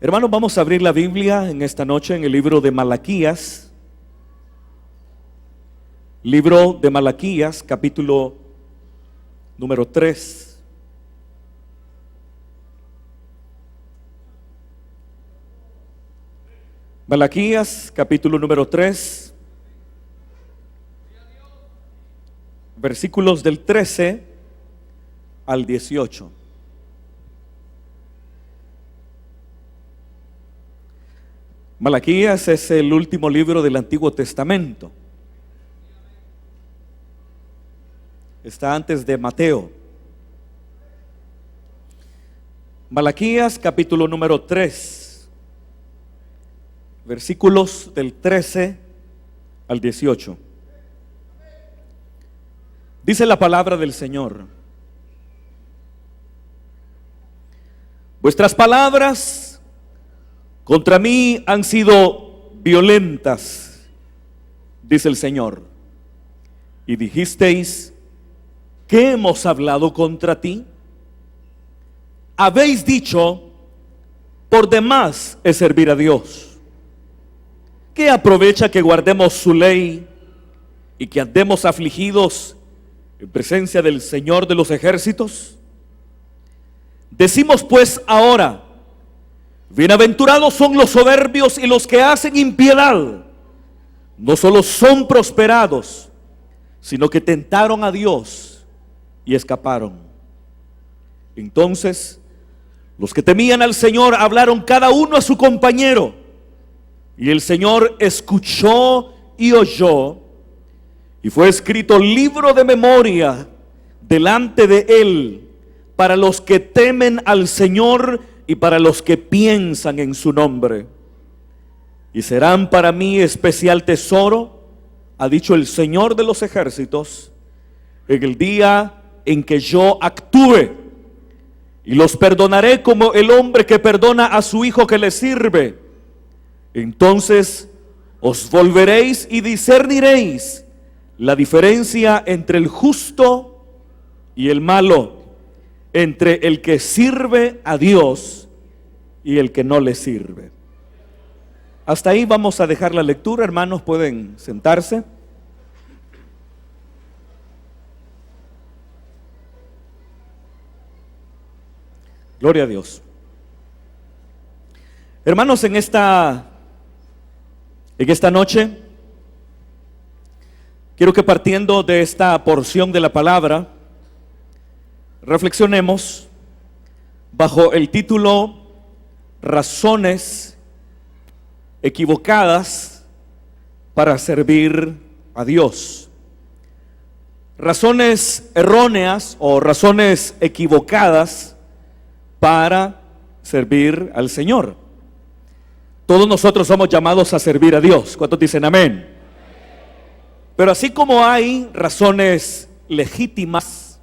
Hermanos, vamos a abrir la Biblia en esta noche en el libro de Malaquías. Libro de Malaquías, capítulo número 3. Malaquías, capítulo número 3, versículos del 13 al 18. Malaquías es el último libro del Antiguo Testamento. Está antes de Mateo. Malaquías, capítulo número 3, versículos del 13 al 18. Dice la palabra del Señor: vuestras palabras contra mí han sido violentas, dice el Señor, y dijisteis: ¿qué hemos hablado contra ti? Habéis dicho: por demás es servir a Dios. ¿Qué aprovecha que guardemos su ley y que andemos afligidos en presencia del Señor de los ejércitos? Decimos pues ahora: bienaventurados son los soberbios y los que hacen impiedad. No solo son prosperados, sino que tentaron a Dios y escaparon. Entonces los que temían al Señor hablaron cada uno a su compañero, y el Señor escuchó y oyó, y fue escrito libro de memoria delante de él para los que temen al Señor y para los que piensan en su nombre. Y serán para mí especial tesoro, ha dicho el Señor de los ejércitos, en el día en que yo actúe, y los perdonaré como el hombre que perdona a su hijo que le sirve. Entonces os volveréis y discerniréis la diferencia entre el justo y el malo, entre el que sirve a Dios y el que no le sirve. Hasta ahí vamos a dejar la lectura, hermanos, pueden sentarse. Gloria a Dios. Hermanos, en esta noche quiero que, partiendo de esta porción de la palabra, reflexionemos bajo el título Razones equivocadas para servir a Dios. Razones erróneas o razones equivocadas para servir al Señor. Todos nosotros somos llamados a servir a Dios. ¿Cuántos dicen amén? Pero así como hay razones legítimas,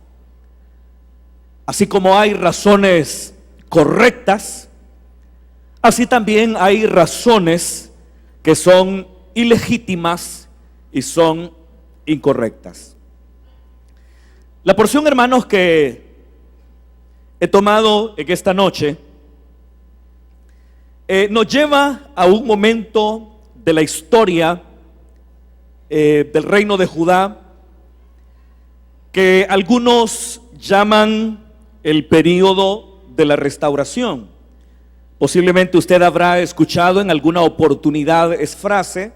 así como hay razones correctas, así también hay razones que son ilegítimas y son incorrectas. La porción, hermanos, que he tomado en esta noche nos lleva a un momento de la historia del reino de Judá que algunos llaman el período de la restauración. Posiblemente usted habrá escuchado en alguna oportunidad esa frase,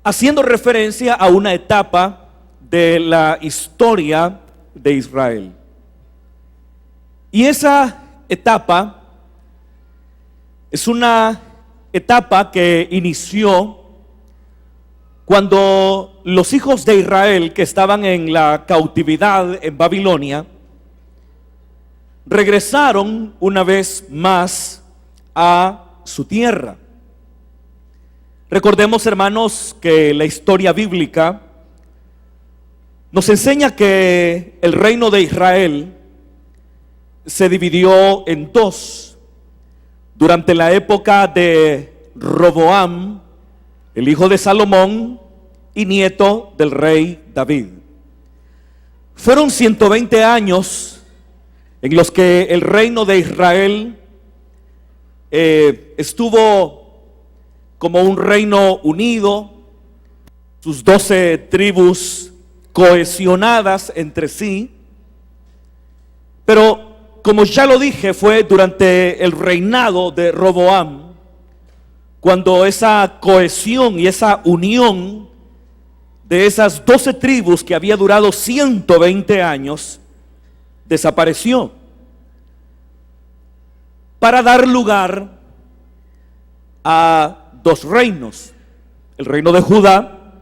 haciendo referencia a una etapa de la historia de Israel. Y esa etapa es una etapa que inició cuando los hijos de Israel, que estaban en la cautividad en Babilonia, regresaron una vez más a su tierra. Recordemos, hermanos, que la historia bíblica nos enseña que el reino de Israel se dividió en dos durante la época de Roboam, el hijo de Salomón y nieto del rey David. Fueron 120 años en los que el reino de Israel estuvo como un reino unido, sus 12 tribus cohesionadas entre sí, pero como ya lo dije, fue durante el reinado de Roboam cuando esa cohesión y esa unión de esas 12 tribus que había durado 120 años desapareció, para dar lugar a dos reinos, el reino de Judá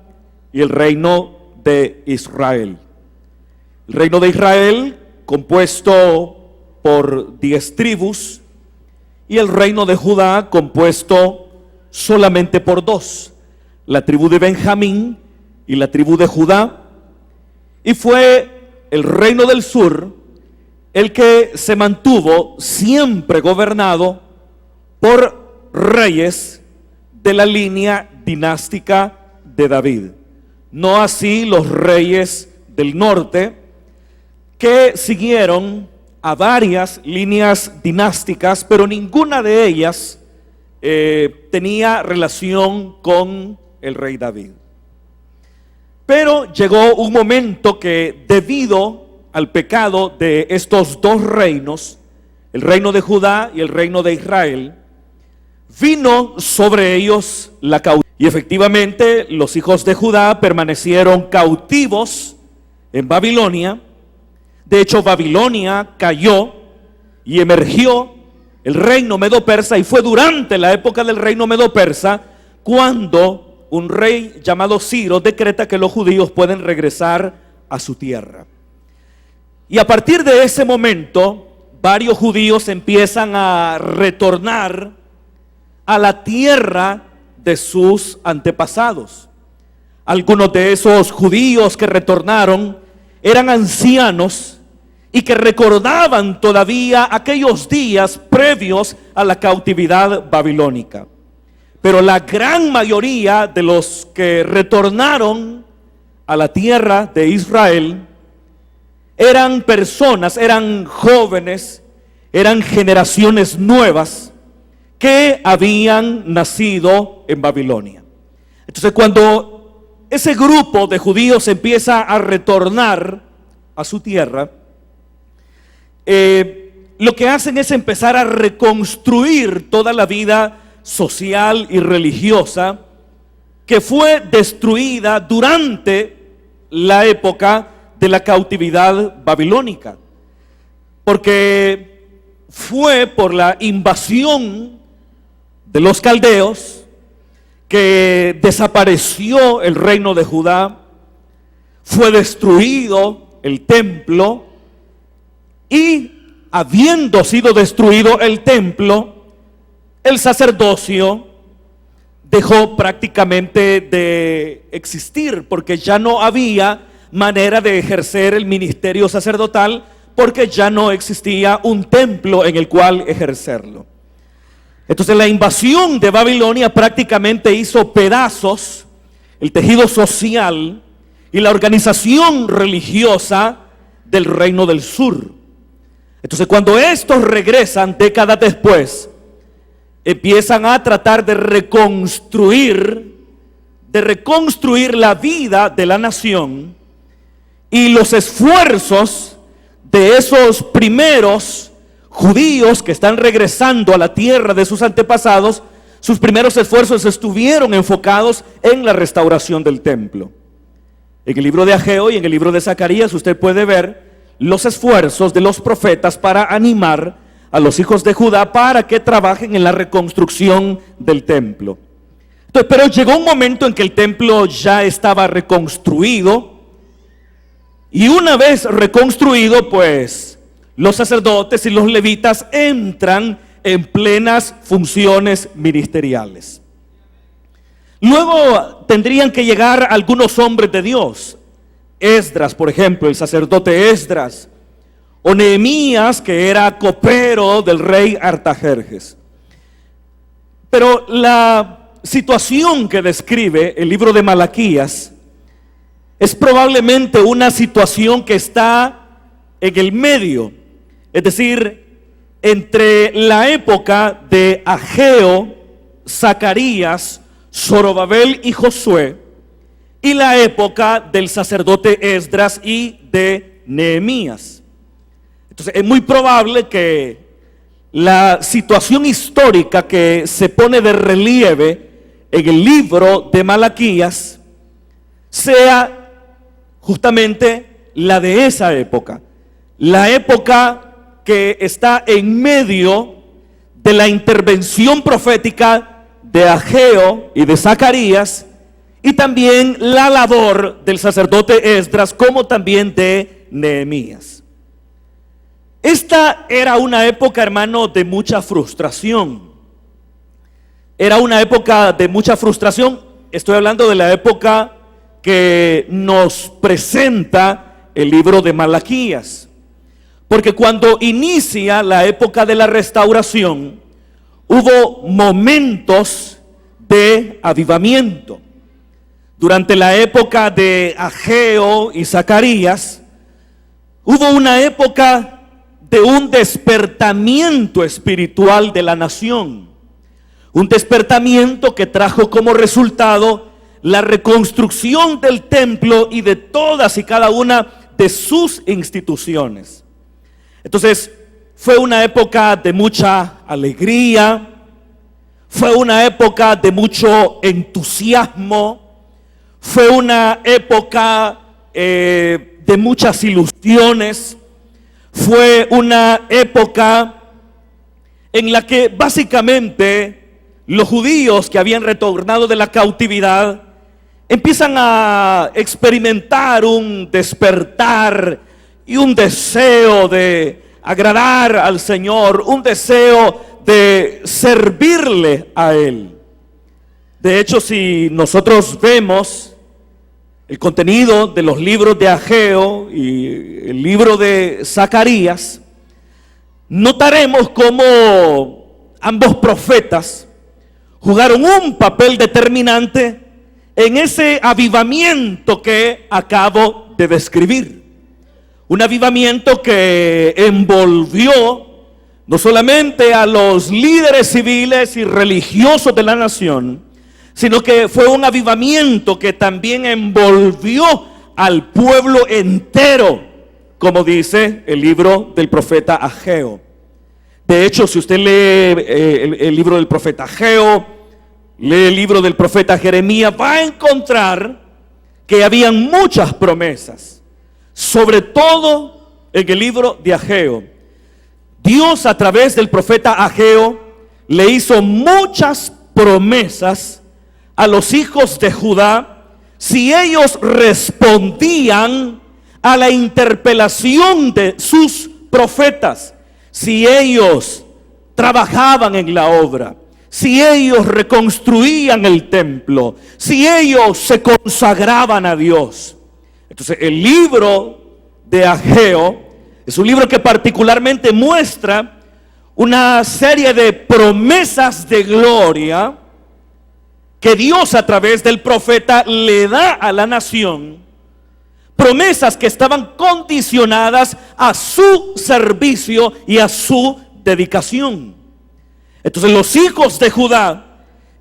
y el reino de Israel. El reino de Israel compuesto por 10 tribus y el reino de Judá compuesto solamente por 2, la tribu de Benjamín y la tribu de Judá. Y fue el reino del sur el que se mantuvo siempre gobernado por reyes de la línea dinástica de David. No así los reyes del norte, que siguieron a varias líneas dinásticas, pero ninguna de ellas tenía relación con el rey David. Pero llegó un momento que, debido al pecado de estos dos reinos, el reino de Judá y el reino de Israel, vino sobre ellos la cautividad. Y efectivamente los hijos de Judá permanecieron cautivos en Babilonia. De hecho, Babilonia cayó y emergió el reino medo-persa, y fue durante la época del reino medo-persa cuando un rey llamado Ciro decreta que los judíos pueden regresar a su tierra. Y a partir de ese momento, varios judíos empiezan a retornar a la tierra de sus antepasados. Algunos de esos judíos que retornaron eran ancianos y que recordaban todavía aquellos días previos a la cautividad babilónica. Pero la gran mayoría de los que retornaron a la tierra de Israel eran personas, eran jóvenes, eran generaciones nuevas que habían nacido en Babilonia. Entonces, cuando ese grupo de judíos empieza a retornar a su tierra, lo que hacen es empezar a reconstruir toda la vida social y religiosa que fue destruida durante la época de la cautividad babilónica, porque fue por la invasión de los caldeos que desapareció el reino de Judá, fue destruido el templo, y habiendo sido destruido el templo, el sacerdocio dejó prácticamente de existir, porque ya no había manera de ejercer el ministerio sacerdotal, porque ya no existía un templo en el cual ejercerlo. Entonces la invasión de Babilonia prácticamente hizo pedazos el tejido social y la organización religiosa del reino del sur. Entonces, cuando estos regresan décadas después, empiezan a tratar de reconstruir la vida de la nación, y los esfuerzos de esos primeros judíos que están regresando a la tierra de sus antepasados, sus primeros esfuerzos estuvieron enfocados en la restauración del templo. En el libro de Ageo y en el libro de Zacarías usted puede ver los esfuerzos de los profetas para animar a los hijos de Judá para que trabajen en la reconstrucción del templo. Entonces, pero llegó un momento en que el templo ya estaba reconstruido, y una vez reconstruido, pues los sacerdotes y los levitas entran en plenas funciones ministeriales. Luego tendrían que llegar algunos hombres de Dios, Esdras, por ejemplo, el sacerdote Esdras, o Nehemías, que era copero del rey Artajerjes. Pero la situación que describe el libro de Malaquías es probablemente una situación que está en el medio, es decir, entre la época de Ageo, Zacarías, Zorobabel y Josué, y la época del sacerdote Esdras y de Nehemías. Entonces es muy probable que la situación histórica que se pone de relieve en el libro de Malaquías sea justamente la de esa época, la época que está en medio de la intervención profética de Ageo y de Zacarías, y también la labor del sacerdote Esdras, como también de Nehemías. Esta era una época, hermano, de mucha frustración. Era una época de mucha frustración. Estoy hablando de la época que nos presenta el libro de Malaquías. Porque cuando inicia la época de la restauración, hubo momentos de avivamiento. Durante la época de Ageo y Zacarías, hubo una época de un despertamiento espiritual de la nación. Un despertamiento que trajo como resultado la reconstrucción del templo y de todas y cada una de sus instituciones. Entonces, fue una época de mucha alegría, fue una época de mucho entusiasmo, fue una época de muchas ilusiones, fue una época en la que básicamente los judíos que habían retornado de la cautividad empiezan a experimentar un despertar y un deseo de agradar al Señor, un deseo de servirle a Él. De hecho, si nosotros vemos el contenido de los libros de Ageo y el libro de Zacarías, notaremos cómo ambos profetas jugaron un papel determinante en ese avivamiento que acabo de describir. Un avivamiento que envolvió no solamente a los líderes civiles y religiosos de la nación, sino que fue un avivamiento que también envolvió al pueblo entero, como dice el libro del profeta Ageo. De hecho, si usted lee el libro del profeta Ageo, lee el libro del profeta Jeremías, va a encontrar que habían muchas promesas, sobre todo en el libro de Ageo. Dios, a través del profeta Ageo, le hizo muchas promesas a los hijos de Judá si ellos respondían a la interpelación de sus profetas, si ellos trabajaban en la obra, si ellos reconstruían el templo, si ellos se consagraban a Dios. Entonces el libro de Ageo es un libro que particularmente muestra una serie de promesas de gloria que Dios a través del profeta le da a la nación, promesas que estaban condicionadas a su servicio y a su dedicación. Entonces los hijos de Judá,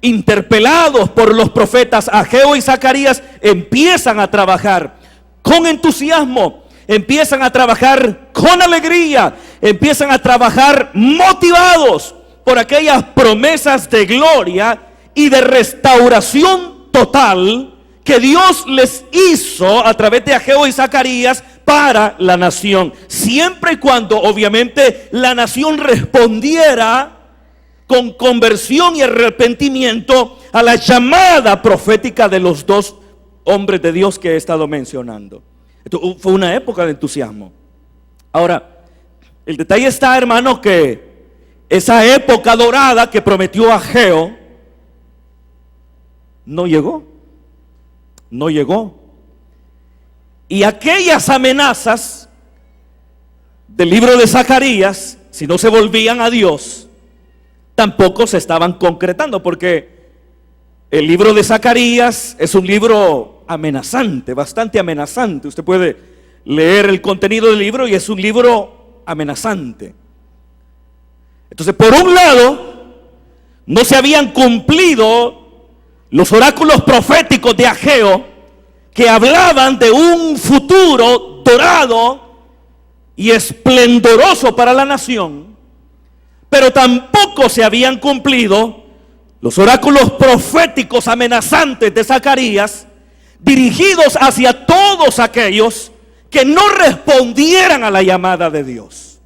interpelados por los profetas Ageo y Zacarías, empiezan a trabajar con entusiasmo, empiezan a trabajar con alegría, empiezan a trabajar motivados por aquellas promesas de gloria y de restauración total que Dios les hizo a través de Ageo y Zacarías para la nación, siempre y cuando obviamente la nación respondiera con conversión y arrepentimiento a la llamada profética de los dos hombres de Dios que he estado mencionando. Esto fue una época de entusiasmo. Ahora, el detalle está, hermano, que esa época dorada que prometió Ageo no llegó. Y aquellas amenazas del libro de Zacarías, si no se volvían a Dios, tampoco se estaban concretando, porque el libro de Zacarías es un libro amenazante, bastante amenazante. Usted puede leer el contenido del libro y es un libro amenazante. Entonces, por un lado, no se habían cumplido los oráculos proféticos de Ageo, que hablaban de un futuro dorado y esplendoroso para la nación, pero tampoco se habían cumplido los oráculos proféticos amenazantes de Zacarías, dirigidos hacia todos aquellos que no respondieran a la llamada de Dios.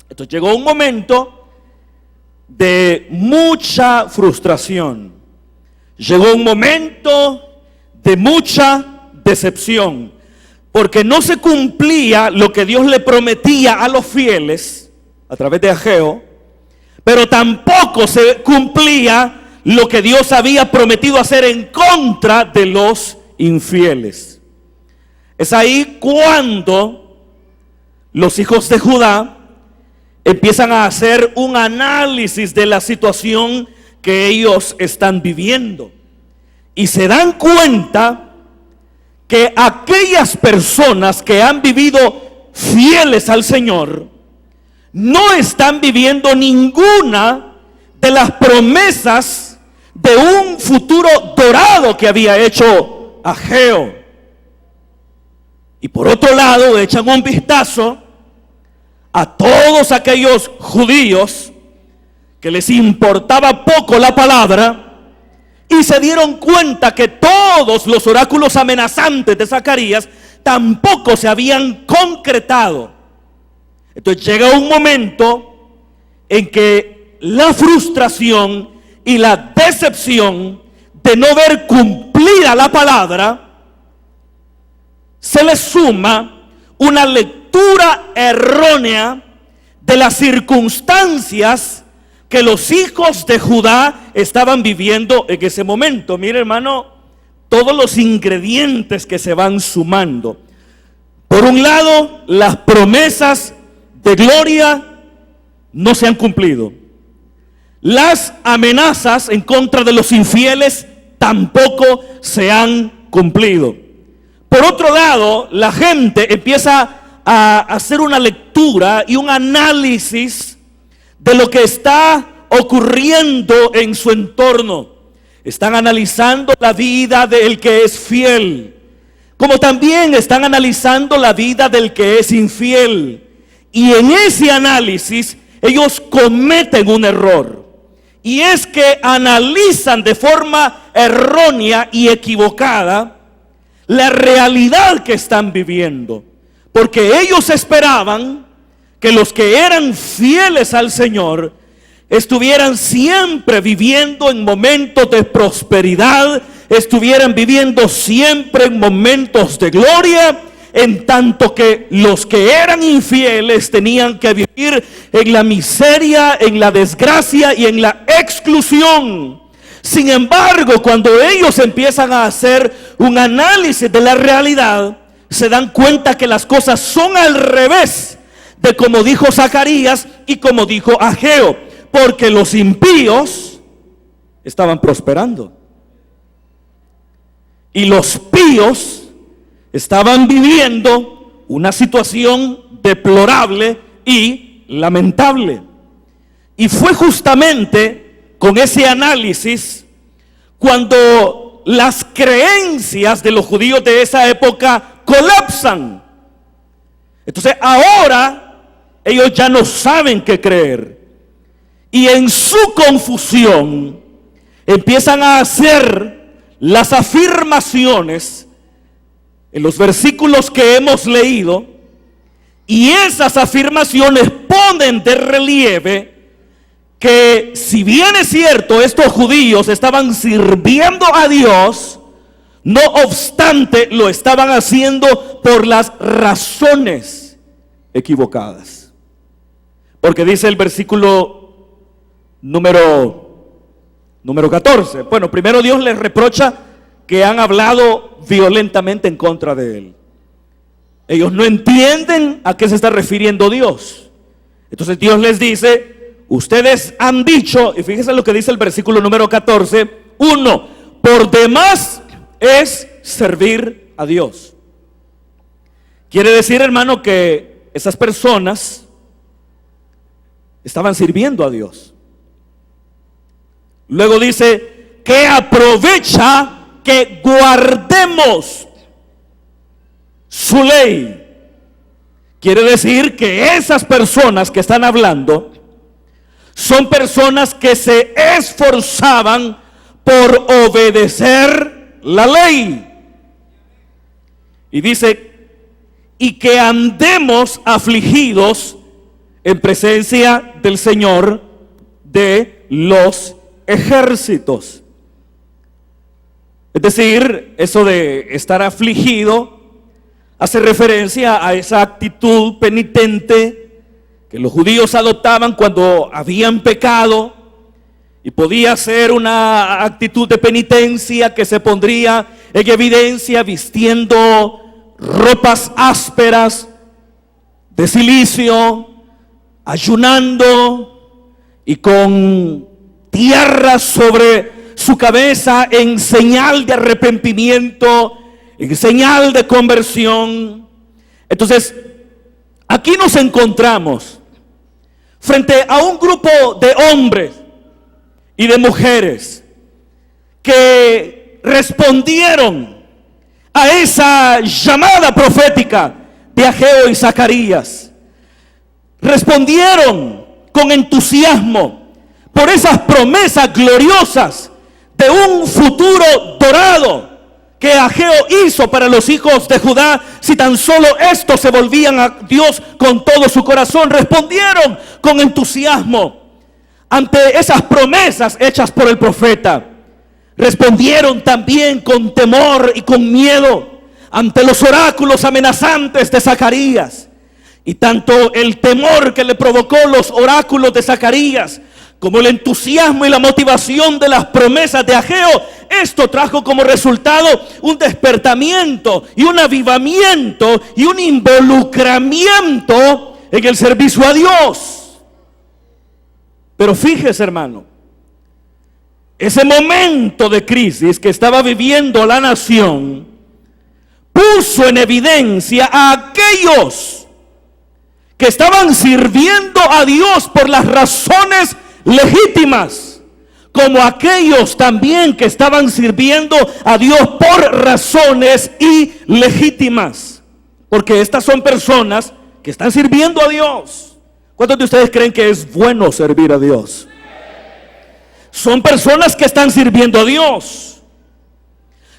Entonces llegó un momento de mucha frustración. Llegó un momento de mucha decepción, porque no se cumplía lo que Dios le prometía a los fieles a través de Ageo, pero tampoco se cumplía lo que Dios había prometido hacer en contra de los infieles. Es ahí cuando los hijos de Judá empiezan a hacer un análisis de la situación que ellos están viviendo y se dan cuenta que aquellas personas que han vivido fieles al Señor no están viviendo ninguna de las promesas de un futuro dorado que había hecho Ageo. Y por otro lado, echan un vistazo a todos aquellos judíos que les importaba poco la palabra y se dieron cuenta que todos los oráculos amenazantes de Zacarías tampoco se habían concretado. Entonces llega un momento en que la frustración y la decepción de no ver cumplida la palabra, se le suma una lectura errónea de las circunstancias que los hijos de Judá estaban viviendo en ese momento. Mire, hermano, todos los ingredientes que se van sumando. Por un lado, las promesas de gloria no se han cumplido. Las amenazas en contra de los infieles tampoco se han cumplido. Por otro lado, la gente empieza a hacer una lectura y un análisis de lo que está ocurriendo en su entorno. Están analizando la vida del que es fiel, como también están analizando la vida del que es infiel. Y en ese análisis ellos cometen un error. Y es que analizan de forma errónea y equivocada la realidad que están viviendo. Porque ellos esperaban que los que eran fieles al Señor estuvieran siempre viviendo en momentos de prosperidad, estuvieran viviendo siempre en momentos de gloria, en tanto que los que eran infieles tenían que vivir en la miseria, en la desgracia y en la exclusión. Sin embargo, cuando ellos empiezan a hacer un análisis de la realidad, se dan cuenta que las cosas son al revés de como dijo Zacarías y como dijo Ageo, porque los impíos estaban prosperando y los píos estaban viviendo una situación deplorable y lamentable. Y fue justamente con ese análisis cuando las creencias de los judíos de esa época colapsan. Entonces ahora ellos ya no saben qué creer. Y en su confusión empiezan a hacer las afirmaciones en los versículos que hemos leído, y esas afirmaciones ponen de relieve que si bien es cierto estos judíos estaban sirviendo a Dios, no obstante lo estaban haciendo por las razones equivocadas. Porque dice el versículo número 14. Bueno, primero Dios les reprocha que han hablado violentamente en contra de él. Ellos no entienden a qué se está refiriendo Dios. Entonces Dios les dice, ustedes han dicho, y fíjense lo que dice el versículo número 14, 1, por demás es servir a Dios. Quiere decir, hermano, que esas personas estaban sirviendo a Dios. Luego dice que aprovecha que guardemos su ley. Quiere decir que esas personas que están hablando son personas que se esforzaban por obedecer la ley. Y dice, y que andemos afligidos en presencia del Señor de los ejércitos. Es decir, eso de estar afligido hace referencia a esa actitud penitente que los judíos adoptaban cuando habían pecado, y podía ser una actitud de penitencia que se pondría en evidencia vistiendo ropas ásperas de silicio, ayunando y con tierra sobre su cabeza en señal de arrepentimiento, en señal de conversión. Entonces, aquí nos encontramos frente a un grupo de hombres y de mujeres que respondieron a esa llamada profética de Ageo y Zacarías. Respondieron con entusiasmo por esas promesas gloriosas de un futuro dorado que Ageo hizo para los hijos de Judá, si tan solo estos se volvían a Dios con todo su corazón. Respondieron con entusiasmo ante esas promesas hechas por el profeta. Respondieron también con temor y con miedo ante los oráculos amenazantes de Zacarías. Y tanto el temor que le provocó los oráculos de Zacarías como el entusiasmo y la motivación de las promesas de Ageo, esto trajo como resultado un despertamiento y un avivamiento y un involucramiento en el servicio a Dios. Pero fíjese, hermano, ese momento de crisis que estaba viviendo la nación puso en evidencia a aquellos que estaban sirviendo a Dios por las razones legítimas, como aquellos también que estaban sirviendo a Dios por razones ilegítimas, porque estas son personas que están sirviendo a Dios. ¿Cuántos de ustedes creen que es bueno servir a Dios? Son personas que están sirviendo a Dios.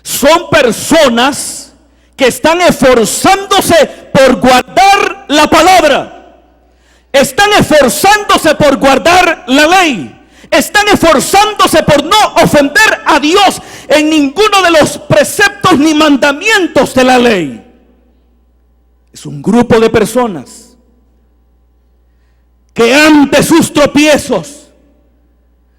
Son personas que están esforzándose por guardar la palabra. Están esforzándose por guardar la ley. Están esforzándose por no ofender a Dios en ninguno de los preceptos ni mandamientos de la ley. Es un grupo de personas que ante sus tropiezos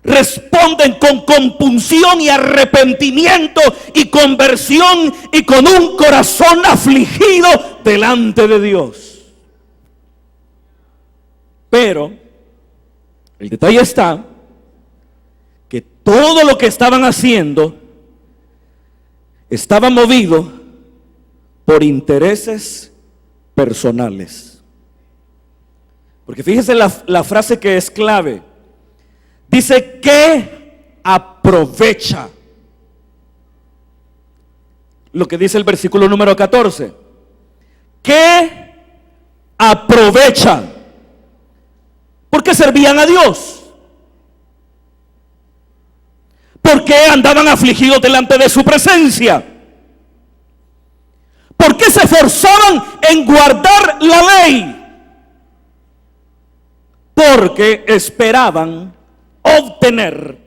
responden con compunción y arrepentimiento y conversión y con un corazón afligido delante de Dios. Pero el detalle está que todo lo que estaban haciendo estaba movido por intereses personales. Porque fíjese la frase que es clave. Dice que aprovecha. Lo que dice el versículo número 14. Que aprovecha. ¿Por qué servían a Dios? ¿Por qué andaban afligidos delante de su presencia? ¿Por qué se esforzaban en guardar la ley? Porque esperaban obtener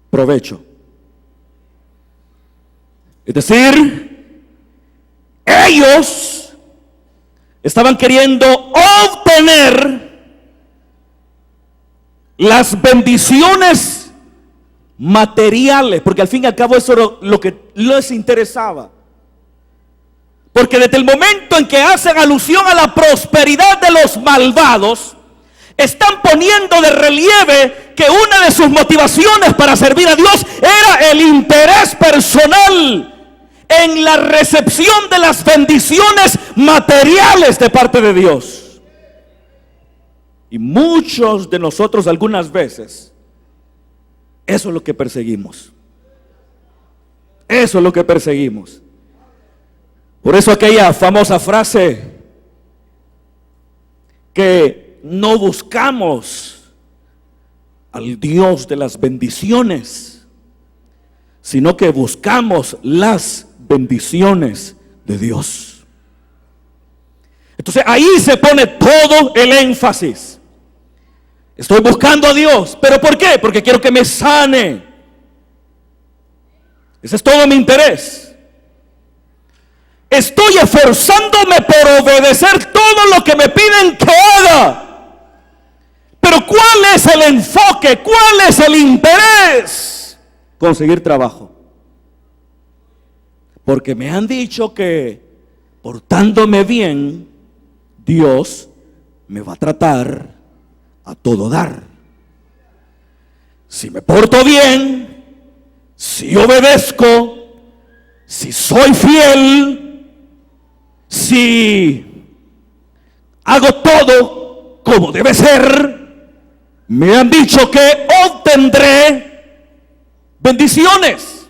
provecho. Es decir, ellos estaban queriendo obtener las bendiciones materiales, porque al fin y al cabo eso era lo que les interesaba. Porque desde el momento en que hacen alusión a la prosperidad de los malvados, están poniendo de relieve que una de sus motivaciones para servir a Dios era el interés personal en la recepción de las bendiciones materiales de parte de Dios. Y muchos de nosotros algunas veces, eso es lo que perseguimos. Eso es lo que perseguimos. Por eso aquella famosa frase que no buscamos al Dios de las bendiciones, sino que buscamos las bendiciones de Dios. Entonces ahí se pone todo el énfasis. Estoy buscando a Dios, ¿pero por qué? Porque quiero que me sane. Ese es todo mi interés. Estoy esforzándome por obedecer todo lo que me piden que haga. Pero ¿cuál es el enfoque? ¿Cuál es el interés? Conseguir trabajo. Porque me han dicho que portándome bien, Dios me va a tratar a todo dar. Si me porto bien, si obedezco, si soy fiel, si hago todo como debe ser, me han dicho que obtendré bendiciones,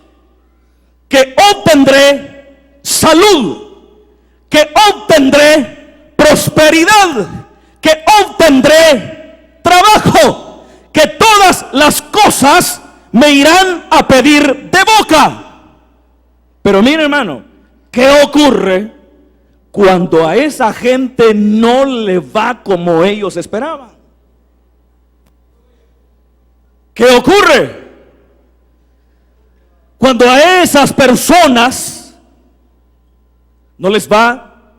que obtendré salud, que obtendré prosperidad, que obtendré trabajo, que todas las cosas me irán a pedir de boca. Pero mire, hermano, ¿qué ocurre cuando a esa gente no le va como ellos esperaban? ¿Qué ocurre cuando a esas personas no les va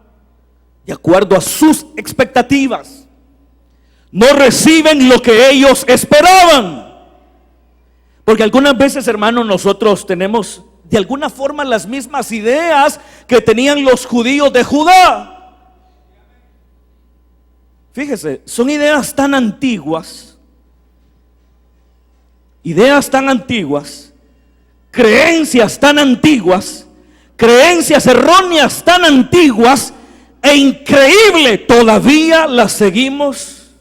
de acuerdo a sus expectativas? No reciben lo que ellos esperaban. Porque algunas veces, hermanos, nosotros tenemos de alguna forma las mismas ideas que tenían los judíos de Judá. Fíjese, son ideas tan antiguas, creencias tan antiguas, creencias erróneas tan antiguas, e increíble, todavía las seguimos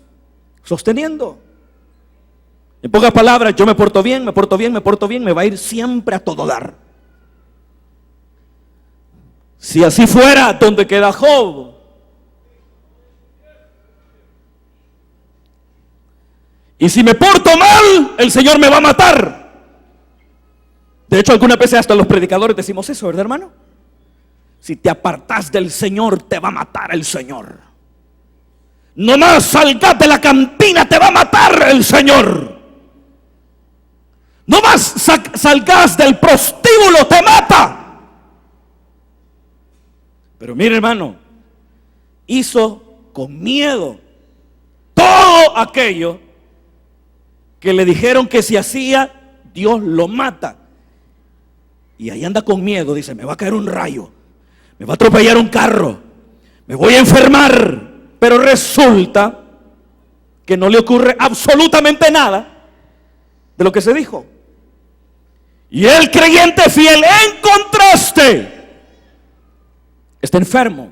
sosteniendo. En pocas palabras, yo me porto bien, me va a ir siempre a todo dar. Si así fuera, ¿dónde queda Job? Y si me porto mal, el Señor me va a matar. De hecho, algunas veces hasta los predicadores decimos eso, ¿verdad, hermano? Si te apartas del Señor, te va a matar el Señor. No más salgas de la cantina, te va a matar el Señor. No más salgas del prostíbulo, te mata. Pero mire, hermano, hizo con miedo todo aquello que le dijeron que si hacía, Dios lo mata. Y ahí anda con miedo, dice, me va a caer un rayo, me va a atropellar un carro, me voy a enfermar. Pero resulta que no le ocurre absolutamente nada de lo que se dijo. Y el creyente fiel, en contraste, está enfermo.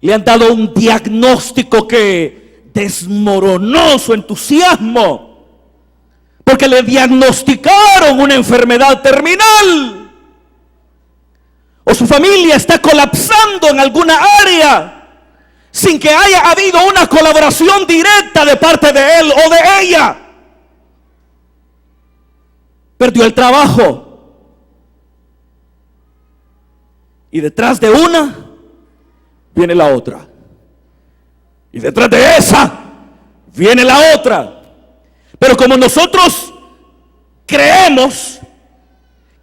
Le han dado un diagnóstico que desmoronó su entusiasmo, porque le diagnosticaron una enfermedad terminal, o su familia está colapsando en alguna área sin que haya habido una colaboración directa de parte de él o de ella. Perdió el trabajo, y detrás de una viene la otra, y detrás de esa viene la otra. Pero como nosotros creemos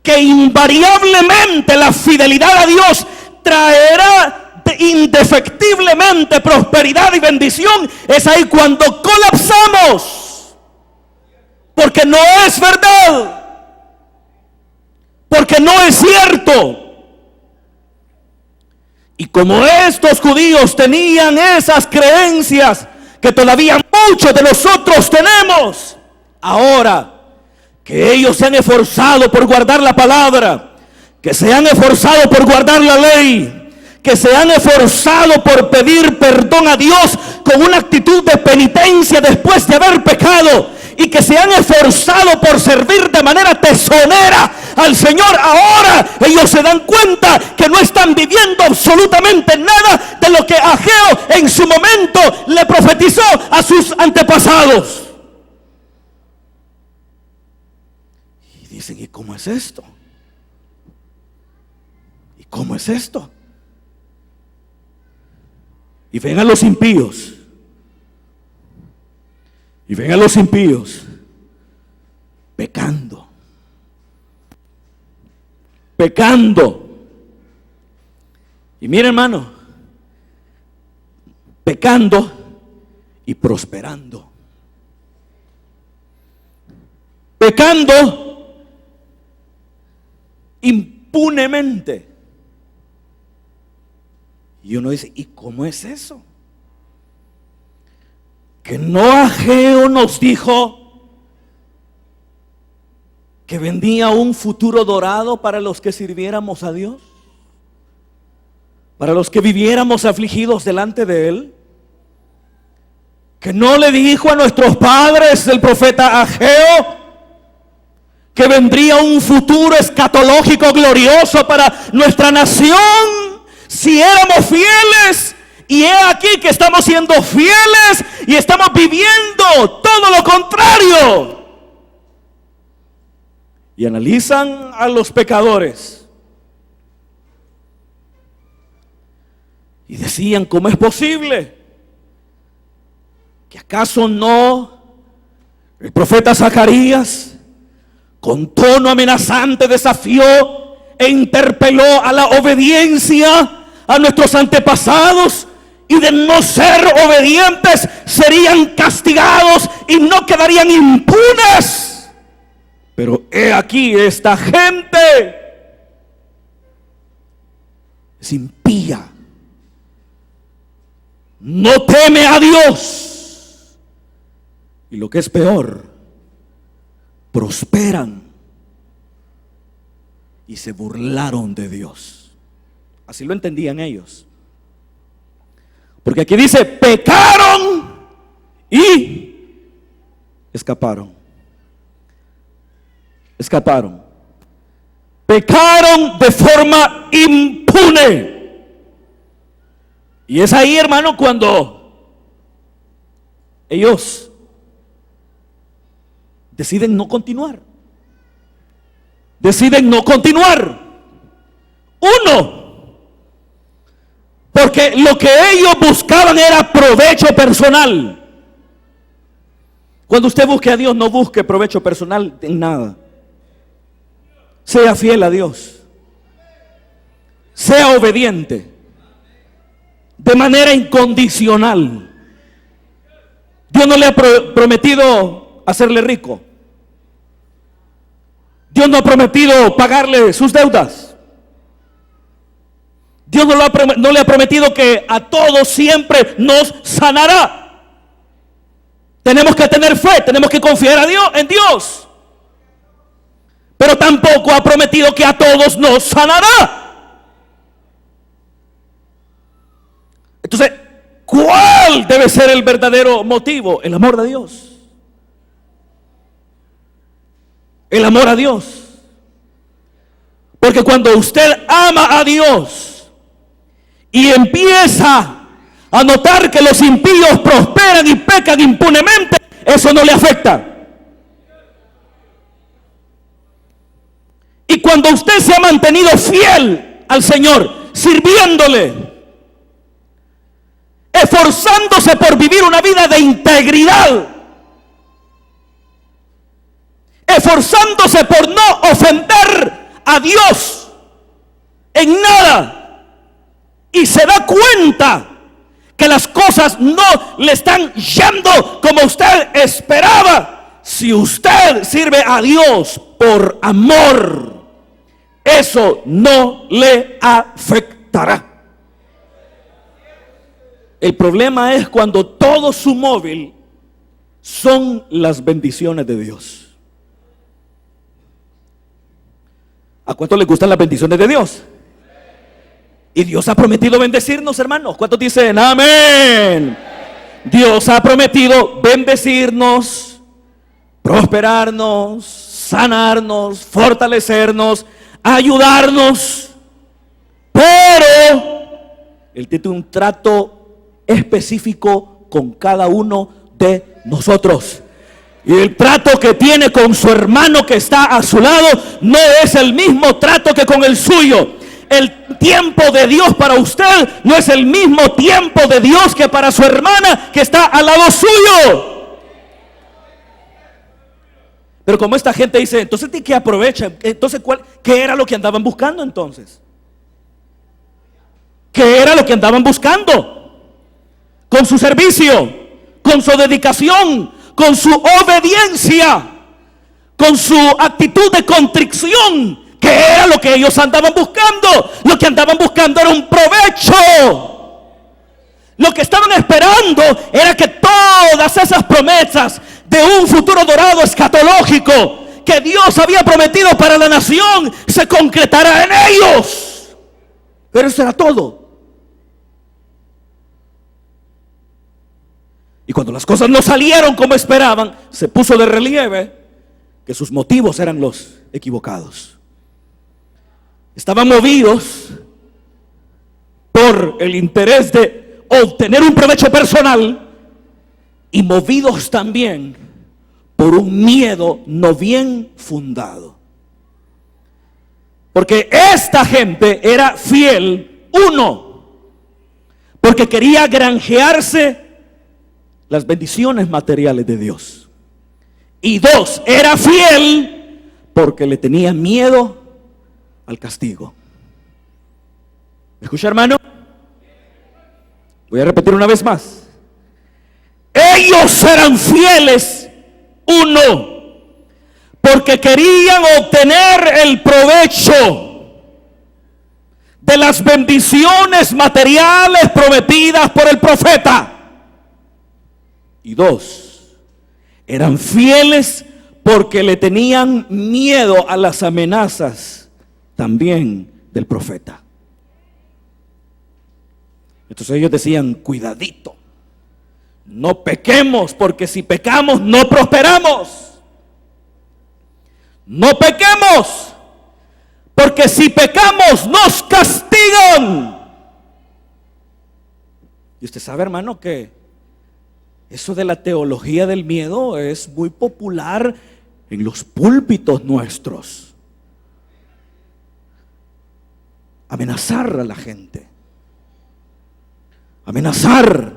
que invariablemente la fidelidad a Dios traerá indefectiblemente prosperidad y bendición, es ahí cuando colapsamos, porque no es verdad, porque no es cierto. Y como estos judíos tenían esas creencias que todavía muchos de nosotros tenemos, ahora que ellos se han esforzado por guardar la palabra, que se han esforzado por guardar la ley, que se han esforzado por pedir perdón a Dios con una actitud de penitencia después de haber pecado, y que se han esforzado por servir de manera tesonera al Señor, ahora ellos se dan cuenta que no están viviendo absolutamente nada de lo que Ageo en su momento le profetizó a sus antepasados. Y dicen, ¿y cómo es esto? ¿Y cómo es esto? Y ven a los impíos. Y ven a los impíos pecando. Pecando. Y mira, hermano, pecando y prosperando. Pecando impunemente. Y uno dice, ¿y cómo es eso? Que no Ageo nos dijo que vendría un futuro dorado para los que sirviéramos a Dios, para los que viviéramos afligidos delante de Él. Que no le dijo a nuestros padres, el profeta Ageo, que vendría un futuro escatológico glorioso para nuestra nación si éramos fieles. Y he aquí que estamos siendo fieles y estamos viviendo todo lo contrario. Y analizan a los pecadores y decían, ¿cómo es posible que acaso no el profeta Zacarías con tono amenazante desafió e interpeló a la obediencia a nuestros antepasados? Y de no ser obedientes serían castigados y no quedarían impunes. Pero he aquí, esta gente es impía, no teme a Dios, y lo que es peor, prosperan y se burlaron de Dios. Así lo entendían ellos. Porque aquí dice, pecaron y escaparon. Escaparon. Pecaron de forma impune. Y es ahí, hermano, cuando ellos deciden no continuar. Deciden no continuar. Uno, porque lo que ellos buscaban era provecho personal. Cuando usted busque a Dios, no busque provecho personal en nada. Sea fiel a Dios. Sea obediente. De manera incondicional. Dios no le ha prometido hacerle rico. Dios no ha prometido pagarle sus deudas. Dios no le ha prometido que a todos siempre nos sanará. Tenemos que tener fe, tenemos que confiar en Dios. Pero tampoco ha prometido que a todos nos sanará. Entonces, ¿cuál debe ser el verdadero motivo? El amor de Dios. El amor a Dios. Porque cuando usted ama a Dios y empieza a notar que los impíos prosperan y pecan impunemente, eso no le afecta. Y cuando usted se ha mantenido fiel al Señor, sirviéndole, esforzándose por vivir una vida de integridad, esforzándose por no ofender a Dios en nada, y se da cuenta que las cosas no le están yendo como usted esperaba, si usted sirve a Dios por amor, eso no le afectará. El problema es cuando todo su móvil son las bendiciones de Dios. ¿A cuánto les gustan las bendiciones de Dios? Y Dios ha prometido bendecirnos, hermanos. ¿Cuántos dicen amén? Dios ha prometido bendecirnos, prosperarnos, sanarnos, fortalecernos, ayudarnos. Pero Él tiene un trato específico con cada uno de nosotros. Y el trato que tiene con su hermano que está a su lado no es el mismo trato que con el suyo. El tiempo de Dios para usted no es el mismo tiempo de Dios que para su hermana que está al lado suyo. Pero como esta gente dice, entonces ¿de qué aprovechan? Entonces, ¿qué era lo que andaban buscando entonces? ¿Qué era lo que andaban buscando? Con su servicio, con su dedicación, con su obediencia, con su actitud de contrición. ¿Qué era lo que ellos andaban buscando? Lo que andaban buscando era un provecho. Lo que estaban esperando era que todas esas promesas de un futuro dorado escatológico que Dios había prometido para la nación se concretara en ellos. Pero eso era todo. Y cuando las cosas no salieron como esperaban, se puso de relieve que sus motivos eran los equivocados. Estaban movidos por el interés de obtener un provecho personal y movidos también por un miedo no bien fundado. Porque esta gente era fiel, uno, porque quería granjearse las bendiciones materiales de Dios. Y dos, era fiel porque le tenía miedo al castigo. ¿Me escucha, hermano? Voy a repetir una vez más. Ellos eran fieles, uno, porque querían obtener el provecho de las bendiciones materiales prometidas por el profeta. Y dos, eran fieles porque le tenían miedo a las amenazas también del profeta. Entonces ellos decían, cuidadito, no pequemos, porque si pecamos no prosperamos. No pequemos, porque si pecamos nos castigan. Y usted sabe, hermano, que eso de la teología del miedo es muy popular en los púlpitos nuestros. Amenazar a la gente. Amenazar.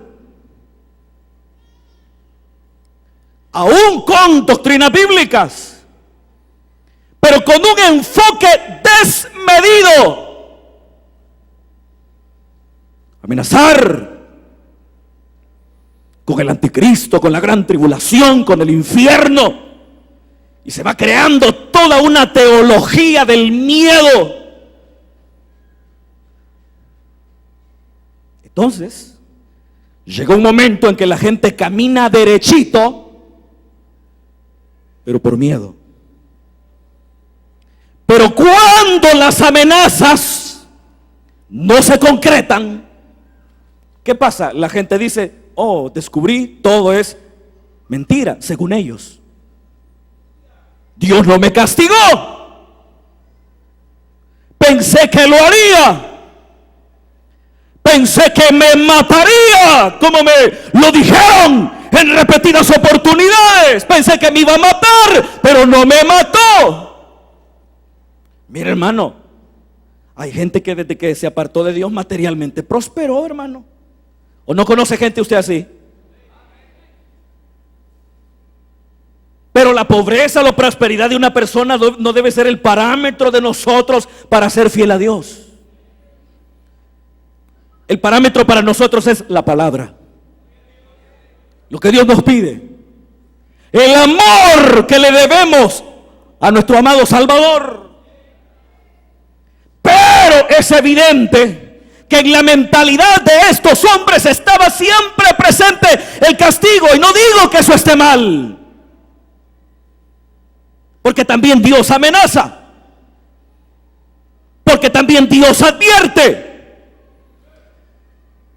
Aún con doctrinas bíblicas, pero con un enfoque desmedido. Amenazar con el anticristo, con la gran tribulación, con el infierno. Y se va creando toda una teología del miedo. Entonces, llegó un momento en que la gente camina derechito, pero por miedo. Pero cuando las amenazas no se concretan, ¿qué pasa? La gente dice, oh, descubrí, todo es mentira, según ellos. Dios no me castigó. Pensé que lo haría. Pensé que me mataría, como me lo dijeron en repetidas oportunidades. Pensé que me iba a matar, pero no me mató. Mire, hermano, hay gente que desde que se apartó de Dios materialmente prosperó, hermano. ¿O no conoce gente usted así? Pero la pobreza o la prosperidad de una persona no debe ser el parámetro de nosotros para ser fiel a Dios. El parámetro para nosotros es la palabra. Lo que Dios nos pide. El amor que le debemos a nuestro amado Salvador. Pero es evidente que en la mentalidad de estos hombres estaba siempre presente el castigo. Y no digo que eso esté mal, porque también Dios amenaza, porque también Dios advierte.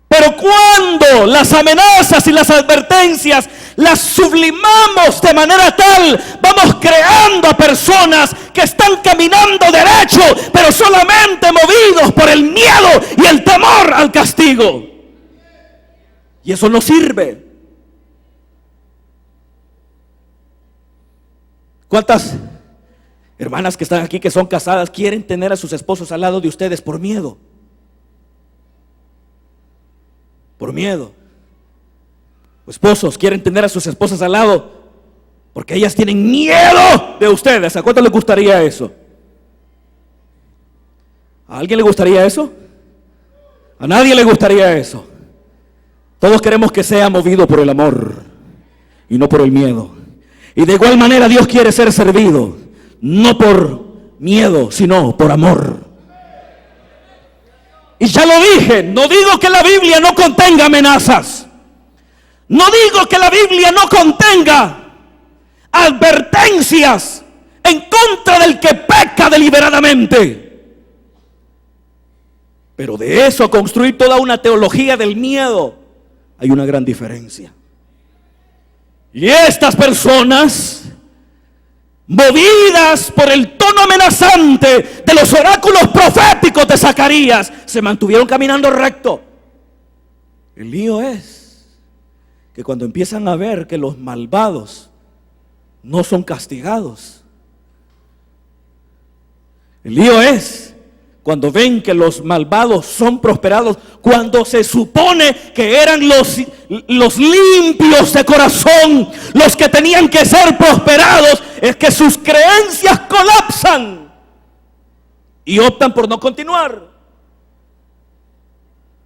Pero cuando las amenazas y las advertencias las sublimamos de manera tal, vamos creando a personas que están caminando derecho, pero solamente movidos por el miedo y el temor al castigo. Y eso no sirve. ¿Cuántas hermanas que están aquí que son casadas quieren tener a sus esposos al lado de ustedes por miedo? Por miedo. Esposos quieren tener a sus esposas al lado porque ellas tienen miedo de ustedes. ¿A cuánto les gustaría eso? ¿A alguien le gustaría eso? A nadie le gustaría eso. Todos queremos que sea movido por el amor y no por el miedo. Y de igual manera Dios quiere ser servido, no por miedo, sino por amor. Y ya lo dije, no digo que la Biblia no contenga amenazas. No digo que la Biblia no contenga advertencias en contra del que peca deliberadamente. Pero de eso a construir toda una teología del miedo, hay una gran diferencia. Y estas personas, movidas por el tono amenazante de los oráculos proféticos de Zacarías, se mantuvieron caminando recto. El lío es que cuando empiezan a ver que los malvados no son castigados, el lío es cuando ven que los malvados son prosperados, cuando se supone que eran los limpios de corazón, los que tenían que ser prosperados, es que sus creencias colapsan y optan por no continuar.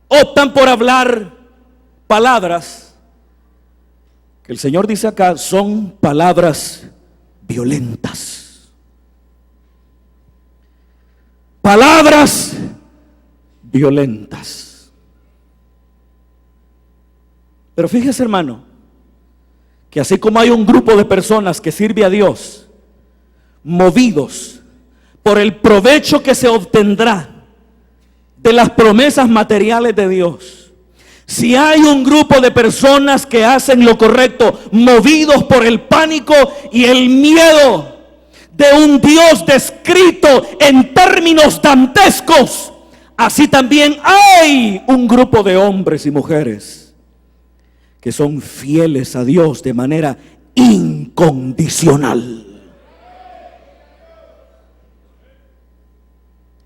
Optan por hablar palabras que el Señor dice acá son palabras violentas. Palabras violentas. Pero fíjese, hermano, que así como hay un grupo de personas que sirve a Dios, movidos por el provecho que se obtendrá de las promesas materiales de Dios, si hay un grupo de personas que hacen lo correcto, movidos por el pánico y el miedo de un Dios descrito en términos dantescos, así también hay un grupo de hombres y mujeres que son fieles a Dios de manera incondicional.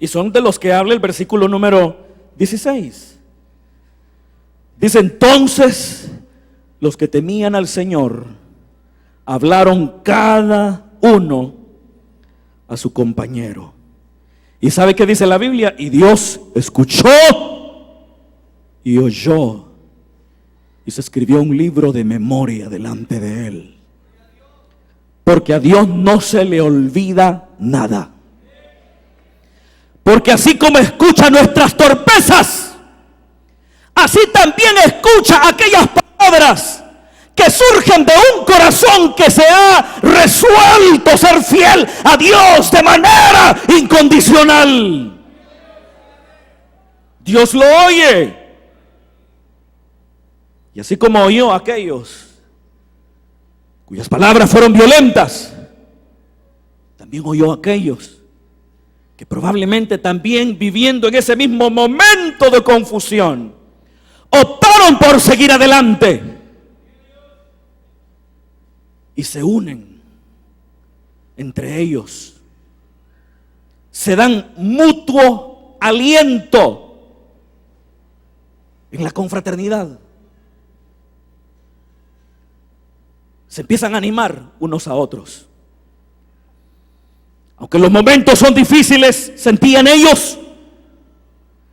Y son de los que habla el versículo número 16. Dice: entonces los que temían al Señor hablaron cada uno a su compañero. ¿Y sabe qué dice la Biblia? Y Dios escuchó y oyó, y se escribió un libro de memoria delante de él. Porque a Dios no se le olvida nada. Porque así como escucha nuestras torpezas, así también escucha aquellas palabras que surgen de un corazón que se ha resuelto ser fiel a Dios de manera incondicional. Dios lo oye. Y así como oyó a aquellos cuyas palabras fueron violentas, también oyó a aquellos que probablemente también, viviendo en ese mismo momento de confusión, optaron por seguir adelante y se unen entre ellos, se dan mutuo aliento en la confraternidad, se empiezan a animar unos a otros. Aunque los momentos son difíciles, sentían ellos,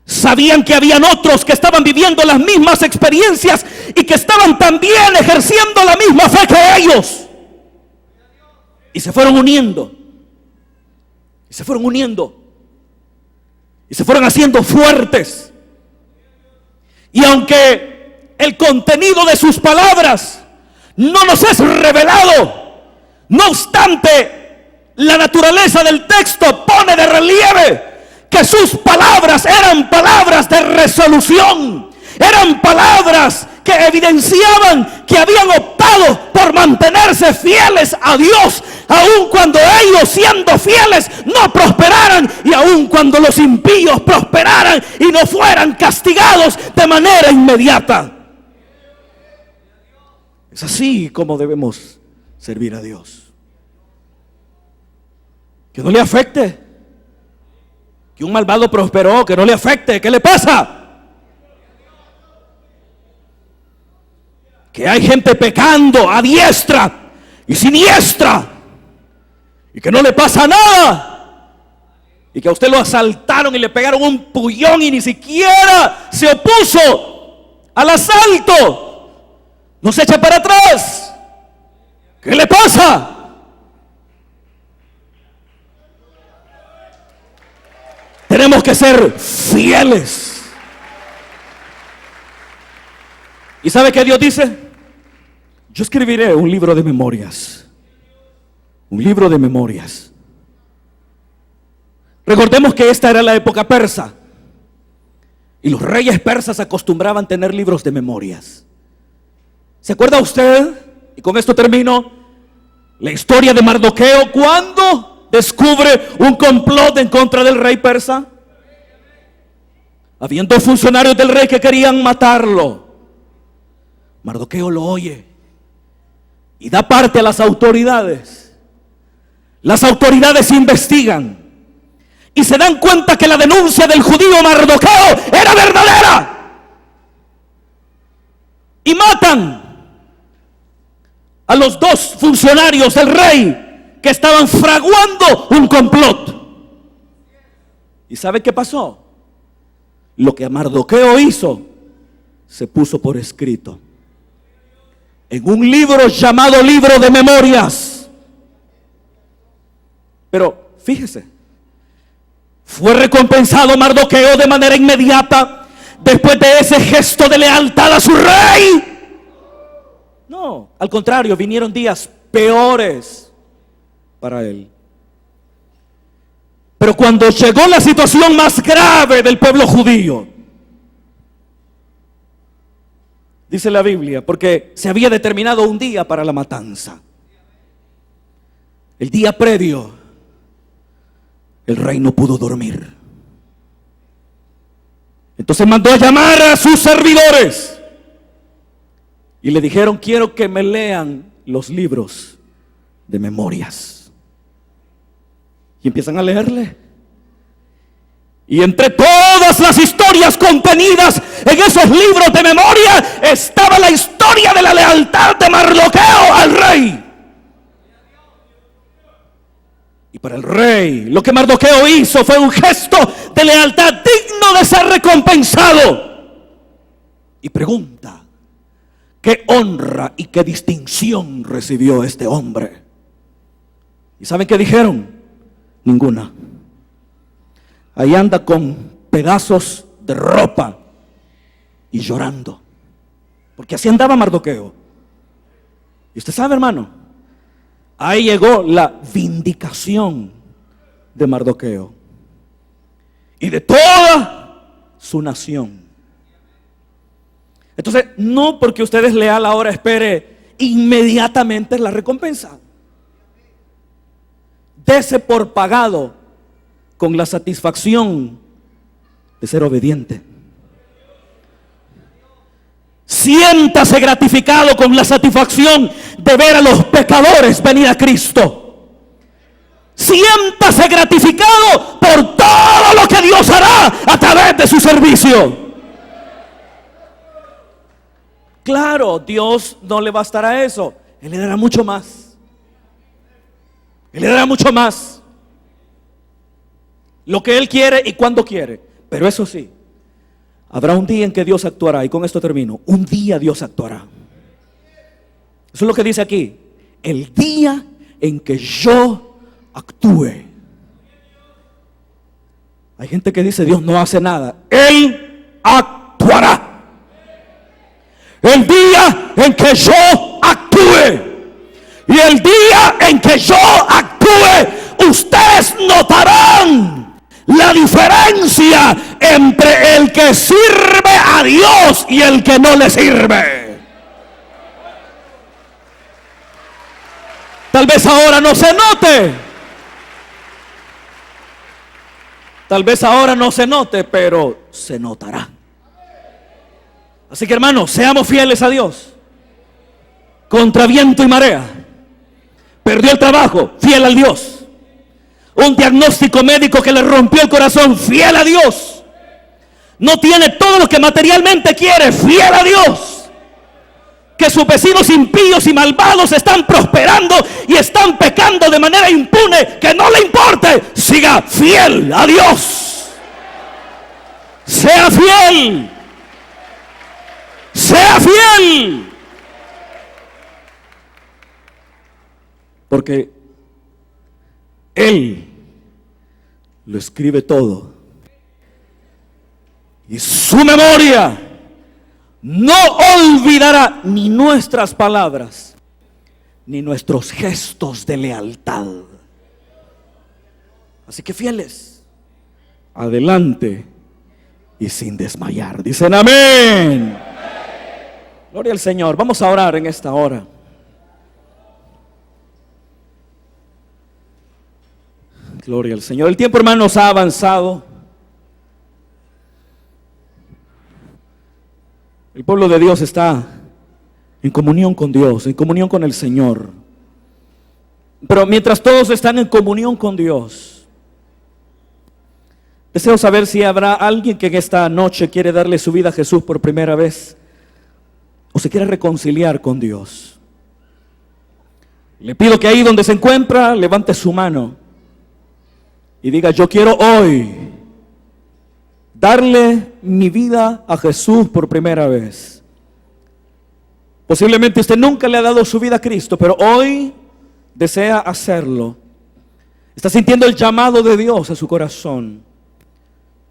sabían que habían otros que estaban viviendo las mismas experiencias y que estaban también ejerciendo la misma fe que ellos. Y se fueron uniendo. Y se fueron uniendo. Y se fueron haciendo fuertes. Y aunque el contenido de sus palabras no nos es revelado, no obstante, la naturaleza del texto pone de relieve que sus palabras eran palabras de resolución, Eran palabras que evidenciaban que habían optado por mantenerse fieles a Dios, aun cuando ellos, siendo fieles, no prosperaran, y aun cuando los impíos prosperaran y no fueran castigados de manera inmediata. Es así como debemos servir a Dios. Que no le afecte que un malvado prosperó, que no le afecte. ¿Qué le pasa? Que hay gente pecando a diestra y siniestra y que no le pasa nada, y que a usted lo asaltaron y le pegaron un puñón y ni siquiera se opuso al asalto, no se echa para atrás. ¿Qué le pasa? Tenemos que ser fieles. ¿Y sabe qué Dios dice? Yo escribiré un libro de memorias. Un libro de memorias. Recordemos que esta era la época persa, y los reyes persas acostumbraban tener libros de memorias. ¿Se acuerda usted? Y con esto termino. La historia de Mardoqueo cuando descubre un complot en contra del rey persa. Habían dos funcionarios del rey que querían matarlo. Mardoqueo lo oye y da parte a las autoridades. Las autoridades investigan y se dan cuenta que la denuncia del judío Mardoqueo era verdadera. Y matan a los dos funcionarios del rey que estaban fraguando un complot. ¿Y sabe qué pasó? Lo que Mardoqueo hizo se puso por escrito en un libro llamado Libro de Memorias. Pero fíjese, fue recompensado Mardoqueo de manera inmediata después de ese gesto de lealtad a su rey. No, al contrario, vinieron días peores para él. Pero cuando llegó la situación más grave del pueblo judío, dice la Biblia, porque se había determinado un día para la matanza. El día previo, el rey no pudo dormir. Entonces mandó a llamar a sus servidores y le dijeron: quiero que me lean los libros de memorias. Y empiezan a leerle. Y entre todas las historias contenidas en esos libros de memoria estaba la historia de la lealtad de Mardoqueo al rey. Y para el rey, lo que Mardoqueo hizo fue un gesto de lealtad digno de ser recompensado. Y pregunta: ¿qué honra y qué distinción recibió este hombre? ¿Y saben qué dijeron? Ninguna. Ahí anda con pedazos de ropa y llorando, porque así andaba Mardoqueo. Y usted sabe, hermano, ahí llegó la vindicación de Mardoqueo y de toda su nación. Entonces, no porque usted es leal ahora espere inmediatamente la recompensa. Dese por pagado con la satisfacción de ser obediente. Siéntase gratificado con la satisfacción de ver a los pecadores venir a Cristo. Siéntase gratificado por todo lo que Dios hará a través de su servicio. Claro, Dios no le bastará eso. Él le dará mucho más. Él le dará mucho más. Lo que Él quiere y cuando quiere. Pero eso sí, habrá un día en que Dios actuará. Y con esto termino. Un día Dios actuará. Eso es lo que dice aquí. El día en que yo actúe. Hay gente que dice: Dios no hace nada. Él actuará. El día en que yo actúe. Y el día en que yo actúe, ustedes notarán la diferencia entre el que sirve a Dios y el que no le sirve. Tal vez ahora no se note. Tal vez ahora no se note, pero se notará. Así que, hermanos, seamos fieles a Dios. Contra viento y marea. Perdió el trabajo, fiel al Dios. Un diagnóstico médico que le rompió el corazón, fiel a Dios. No tiene todo lo que materialmente quiere, fiel a Dios. Que sus vecinos impíos y malvados están prosperando y están pecando de manera impune, que no le importe, siga fiel a Dios. Sea fiel. Sea fiel. Porque Él lo escribe todo. Y su memoria no olvidará ni nuestras palabras, ni nuestros gestos de lealtad. Así que fieles, adelante y sin desmayar. Dicen amén. Gloria al Señor. Vamos a orar en esta hora. Gloria al Señor. El tiempo, hermanos, ha avanzado. El pueblo de Dios está en comunión con Dios, en comunión con el Señor. Pero mientras todos están en comunión con Dios, deseo saber si habrá alguien que en esta noche quiere darle su vida a Jesús por primera vez o se quiere reconciliar con Dios. Le pido que ahí donde se encuentra levante su mano y diga: yo quiero hoy darle mi vida a Jesús por primera vez. Posiblemente usted nunca le ha dado su vida a Cristo, pero hoy desea hacerlo. Está sintiendo el llamado de Dios a su corazón.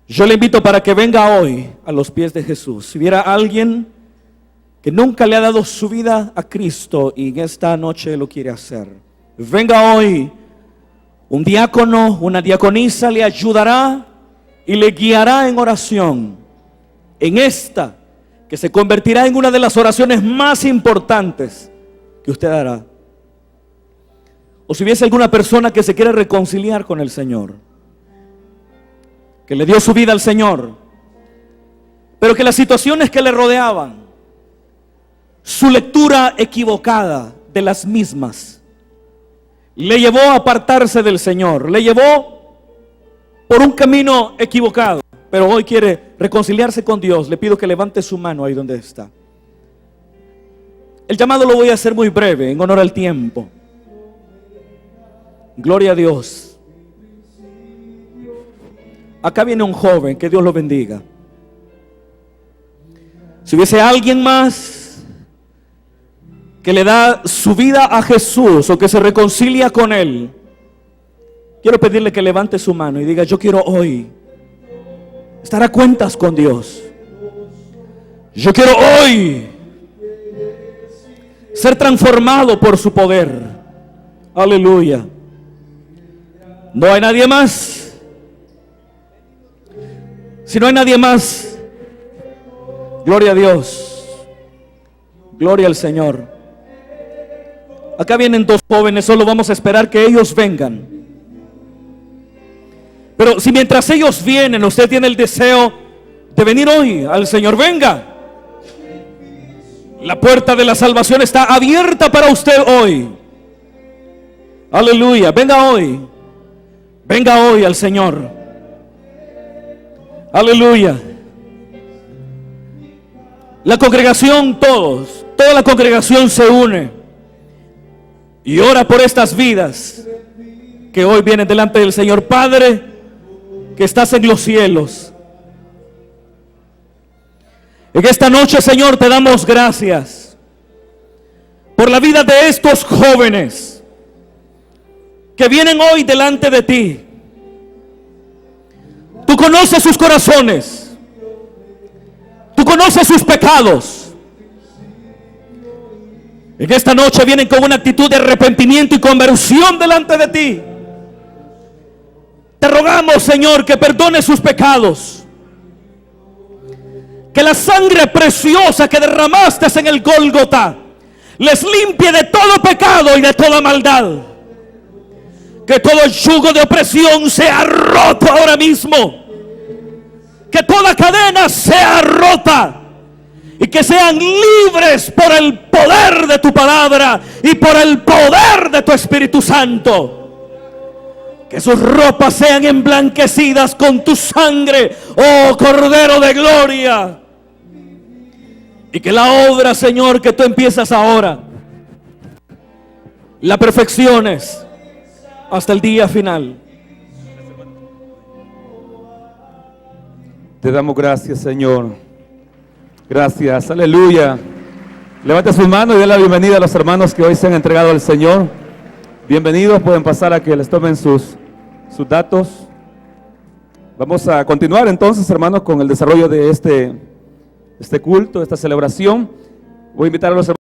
Yo le invito para que venga hoy a los pies de Jesús. Si hubiera alguien que nunca le ha dado su vida a Cristo y en esta noche lo quiere hacer, venga hoy. Un diácono, una diaconisa le ayudará y le guiará en oración, en esta que se convertirá en una de las oraciones más importantes que usted hará. O si hubiese alguna persona que se quiere reconciliar con el Señor, que le dio su vida al Señor, pero que las situaciones que le rodeaban, su lectura equivocada de las mismas, le llevó a apartarse del Señor, le llevó por un camino equivocado, pero hoy quiere reconciliarse con Dios. Le pido que levante su mano ahí donde está. El llamado lo voy a hacer muy breve, en honor al tiempo. Gloria a Dios. Acá viene un joven, que Dios lo bendiga. Si hubiese alguien más que le da su vida a Jesús o que se reconcilia con Él, quiero pedirle que levante su mano y diga: yo quiero hoy estar a cuentas con Dios. Yo quiero hoy ser transformado por su poder. Aleluya. No hay nadie más. Si no hay nadie más, gloria a Dios. Gloria al Señor. Acá vienen dos jóvenes, solo vamos a esperar que ellos vengan. Pero si mientras ellos vienen, usted tiene el deseo de venir hoy al Señor, venga. La puerta de la salvación está abierta para usted hoy. Aleluya, venga hoy. Venga hoy al Señor. Aleluya. La congregación, toda la congregación se une y ora por estas vidas que hoy vienen delante del Señor. Padre, que estás en los cielos, en esta noche, Señor, te damos gracias por la vida de estos jóvenes que vienen hoy delante de ti. Tú conoces sus corazones, tú conoces sus pecados. En esta noche vienen con una actitud de arrepentimiento y conversión delante de ti. Te rogamos, Señor, que perdone sus pecados. Que la sangre preciosa que derramaste en el Gólgota les limpie de todo pecado y de toda maldad. Que todo yugo de opresión sea roto ahora mismo. Que toda cadena sea rota. Y que sean libres por el poder de tu palabra y por el poder de tu Espíritu Santo. Que sus ropas sean emblanquecidas con tu sangre, oh Cordero de gloria. Y que la obra, Señor, que tú empiezas ahora, la perfecciones hasta el día final. Te damos gracias, Señor. Gracias, aleluya. Levante sus manos y dé la bienvenida a los hermanos que hoy se han entregado al Señor. Bienvenidos, pueden pasar a que les tomen sus datos. Vamos a continuar entonces, hermanos, con el desarrollo de este culto, esta celebración. Voy a invitar a los hermanos.